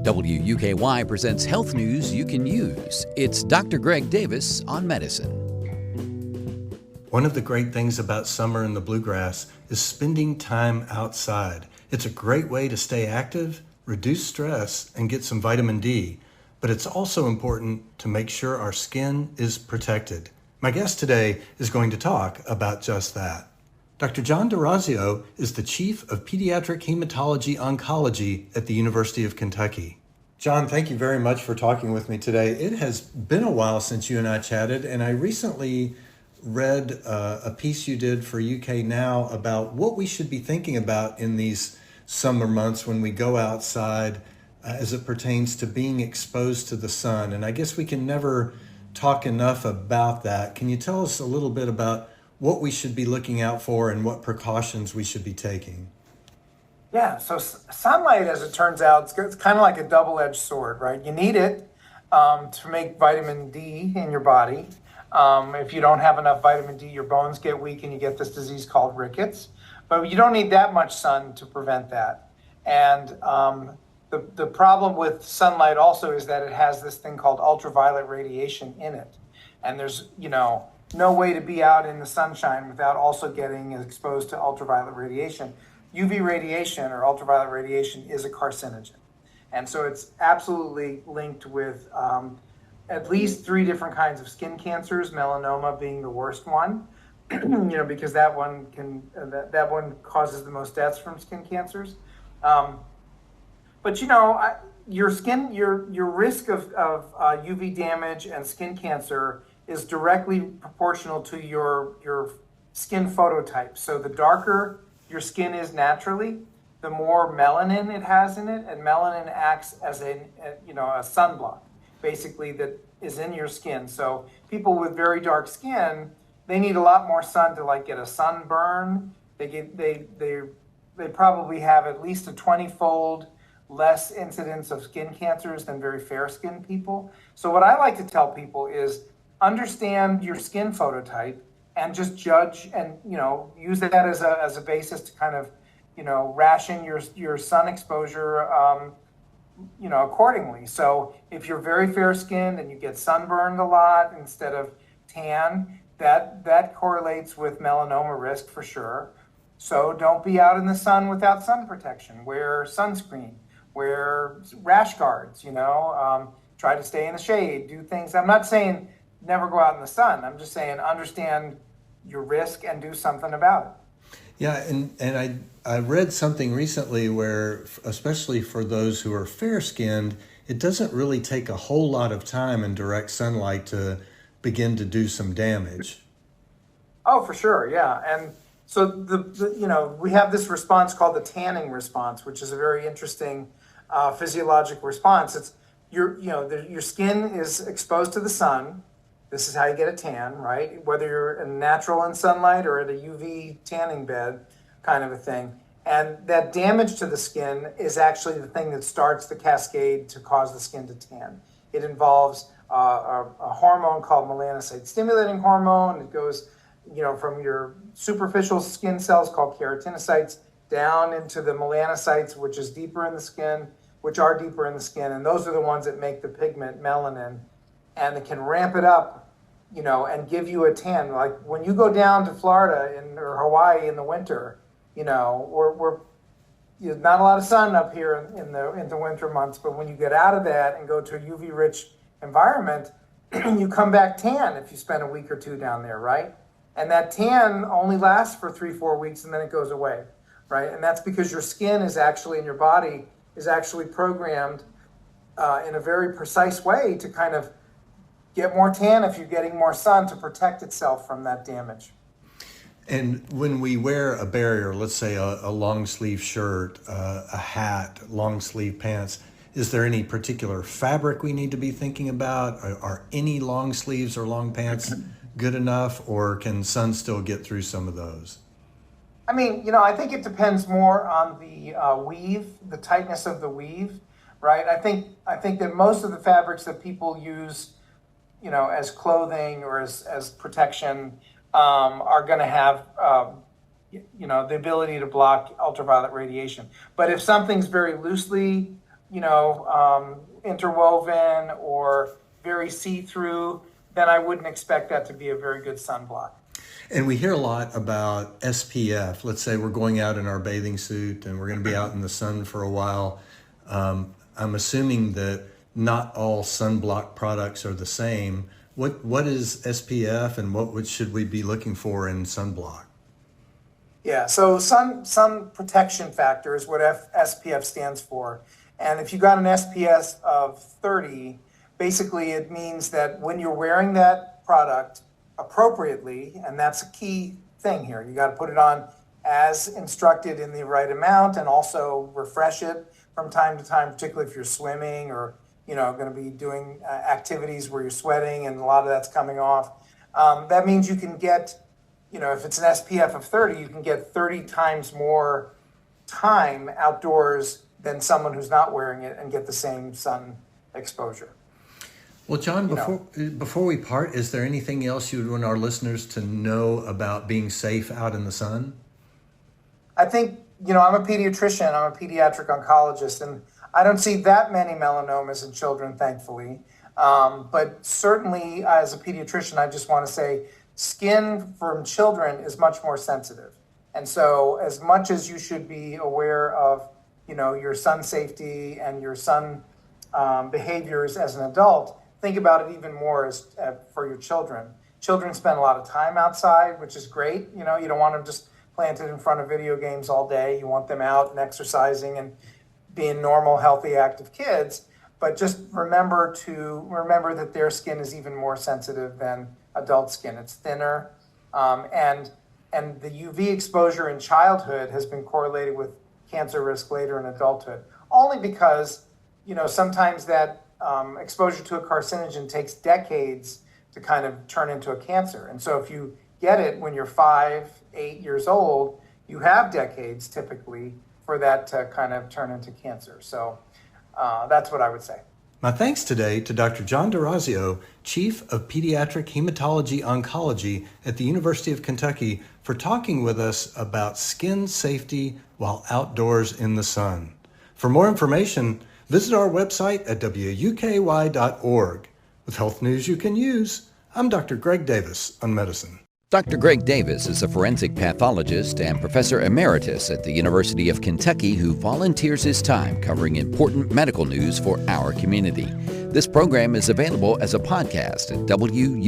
WUKY presents health news you can use. It's Dr. Greg Davis on medicine. One of the great things about summer in the bluegrass is spending time outside. It's a great way to stay active, reduce stress, and get some vitamin D. But it's also important to make sure our skin is protected. My guest today is going to talk about just that. Dr. John DeRazio is the Chief of Pediatric Hematology Oncology at the University of Kentucky. John, thank you very much for talking with me today. It has been a while since you and I chatted, and I recently read a piece you did for UK Now about what we should be thinking about in these summer months when we go outside as it pertains to being exposed to the sun. And I guess we can never talk enough about that. Can you tell us a little bit about what we should be looking out for and what precautions we should be taking? Yeah, so sunlight, as it turns out, it's kind of like a double-edged sword, right? You need it to make vitamin D in your body. If you don't have enough vitamin D, your bones get weak and you get this disease called rickets. But you don't need that much sun to prevent that. And the problem with sunlight also is that it has this thing called ultraviolet radiation in it. And there's, no way to be out in the sunshine without also getting exposed to ultraviolet radiation. UV radiation or ultraviolet radiation is a carcinogen. And so it's absolutely linked with at least 3 different kinds of skin cancers, melanoma being the worst one, because that one causes the most deaths from skin cancers. But your skin, your risk of UV damage and skin cancer is directly proportional to your skin phototype. So the darker your skin is naturally, the more melanin it has in it, and melanin acts as a sunblock, basically, that is in your skin. So people with very dark skin, they need a lot more sun to get a sunburn. They probably have at least a 20-fold less incidence of skin cancers than very fair-skinned people. So what I like to tell people is understand your skin phototype and just judge and use that as a basis to kind of ration your sun exposure accordingly. So if you're very fair-skinned and you get sunburned a lot instead of tan, that correlates with melanoma risk for sure. So don't be out in the sun without sun protection. Wear sunscreen, wear rash guards, try to stay in the shade, do things. I'm not saying never go out in the sun. I'm just saying understand your risk and do something about it. Yeah, and I read something recently where, especially for those who are fair-skinned, it doesn't really take a whole lot of time in direct sunlight to begin to do some damage. Oh, for sure, yeah. And so we have this response called the tanning response, which is a very interesting physiologic response. It's your skin is exposed to the sun. This is how you get a tan, right? Whether you're in natural in sunlight or at a UV tanning bed kind of a thing. And that damage to the skin is actually the thing that starts the cascade to cause the skin to tan. It involves a hormone called melanocyte stimulating hormone. It goes, from your superficial skin cells called keratinocytes down into the melanocytes, which are deeper in the skin. And those are the ones that make the pigment melanin. And it can ramp it up, and give you a tan. Like when you go down to Florida or Hawaii in the winter, we're not a lot of sun up here in the winter months. But when you get out of that and go to a UV-rich environment, you come back tan if you spend a week or 2 down there, right? And that tan only lasts for 3-4 weeks and then it goes away, right? And that's because your skin is actually in your body is actually programmed in a very precise way to kind of get more tan if you're getting more sun to protect itself from that damage. And when we wear a barrier, let's say a long sleeve shirt, a hat, long sleeve pants, is there any particular fabric we need to be thinking about? Are any long sleeves or long pants good enough, or can sun still get through some of those? I mean, I think it depends more on the weave, the tightness of the weave, right? I think that most of the fabrics that people use as clothing or as protection are going to have, the ability to block ultraviolet radiation. But if something's very loosely interwoven or very see-through, then I wouldn't expect that to be a very good sunblock. And we hear a lot about SPF. Let's say we're going out in our bathing suit and we're going to be out in the sun for a while. I'm assuming that not all sunblock products are the same. What is SPF, and what should we be looking for in sunblock? Yeah, so sun protection factor is what SPF stands for. And if you got an SPF of 30, basically it means that when you're wearing that product appropriately, and that's a key thing here, you got to put it on as instructed in the right amount, and also refresh it from time to time, particularly if you're swimming or going to be doing activities where you're sweating and a lot of that's coming off. That means you can get, if it's an SPF of 30, you can get 30 times more time outdoors than someone who's not wearing it and get the same sun exposure. Well, John, before we part, is there anything else you would want our listeners to know about being safe out in the sun? I think, I'm a pediatrician, I'm a pediatric oncologist, and I don't see that many melanomas in children, thankfully. But certainly as a pediatrician, I just want to say skin from children is much more sensitive. And so as much as you should be aware of, your sun safety and your sun behaviors as an adult, think about it even more as for your children. Children spend a lot of time outside, which is great. You don't want them just planted in front of video games all day. You want them out and exercising and being normal, healthy, active kids. But just remember that their skin is even more sensitive than adult skin. It's thinner, and the UV exposure in childhood has been correlated with cancer risk later in adulthood. Only because sometimes that exposure to a carcinogen takes decades to kind of turn into a cancer. And so if you get it when you're 5, 8 years old, you have decades typically for that to kind of turn into cancer. So that's what I would say. My thanks today to Dr. John D'Orazio, Chief of Pediatric Hematology Oncology at the University of Kentucky, for talking with us about skin safety while outdoors in the sun. For more information, visit our website at wuky.org. With health news you can use, I'm Dr. Greg Davis on medicine. Dr. Greg Davis is a forensic pathologist and professor emeritus at the University of Kentucky who volunteers his time covering important medical news for our community. This program is available as a podcast at wuky.org.